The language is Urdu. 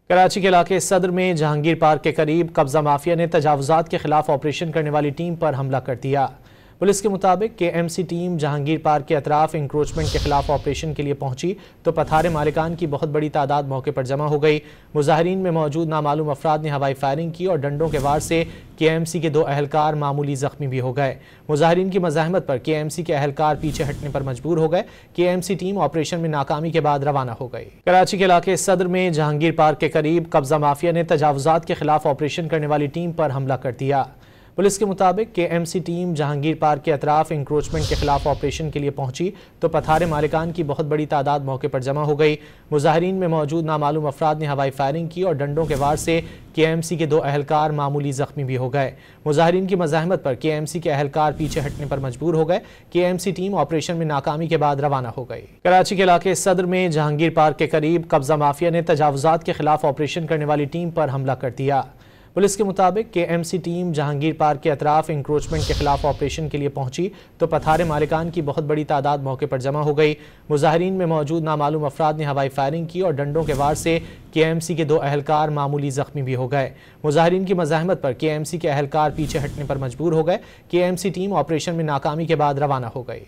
کراچی کے علاقے صدر میں جہانگیر پارک کے قریب قبضہ مافیا نے تجاوزات کے خلاف آپریشن کرنے والی ٹیم پر حملہ کر دیا۔ پولیس کے مطابق کہ M C team Jahangir park کے اطراف انکروچمنٹ کے خلاف آپریشن کے لیے پہنچی تو پتھارے مالکان کی بہت بڑی تعداد موقع پر جمع ہو گئی۔ مظاہرین میں موجود نامعلوم افراد نے ہوائی فائرنگ کی اور ڈنڈوں کے وار سے کے ایم سی کے 2 اہلکار معمولی زخمی بھی ہو گئے۔ مظاہرین کی مزاحمت پر کے ایم سی کے اہلکار پیچھے ہٹنے پر مجبور ہو گئے۔ کے ایم سی ٹیم آپریشن میں ناکامی کے بعد روانہ ہو گئی۔ کراچی کے علاقے صدر میں جہانگیر پارک کے قریب قبضہ مافیا نے تجاوزات کے خلاف آپریشن کرنے والی ٹیم پر حملہ کر دیا۔ پولیس کے مطابق کہ M C team Jahangir park کے اطراف انکروچمنٹ کے خلاف آپریشن کے لیے پہنچی تو پتھارے مالکان کی بہت بڑی تعداد موقع پر جمع ہو گئی۔ مظاہرین میں موجود نامعلوم افراد نے ہوائی فائرنگ کی اور ڈنڈوں کے وار سے کے ایم سی کے 2 اہلکار معمولی زخمی بھی ہو گئے۔ مظاہرین کی مزاحمت پر کے ایم سی کے اہلکار پیچھے ہٹنے پر مجبور ہو گئے۔ کے ایم سی ٹیم آپریشن میں ناکامی کے بعد روانہ ہو گئی۔ کراچی کے علاقے صدر میں جہانگیر پارک کے قریب قبضہ مافیا نے تجاوزات کے خلاف آپریشن کرنے والی ٹیم پر حملہ کر دیا۔ پولیس کے مطابق کہ M C team Jahangir park کے اطراف انکروچمنٹ کے خلاف آپریشن کے لیے پہنچی تو پتھارے مالکان کی بہت بڑی تعداد موقع پر جمع ہو گئی۔ مظاہرین میں موجود نامعلوم افراد نے ہوائی فائرنگ کی اور ڈنڈوں کے وار سے کے ایم سی کے 2 اہلکار معمولی زخمی بھی ہو گئے۔ مظاہرین کی مزاحمت پر کے ایم سی کے اہلکار پیچھے ہٹنے پر مجبور ہو گئے۔ کے ایم سی ٹیم آپریشن میں ناکامی کے بعد روانہ ہو گئی۔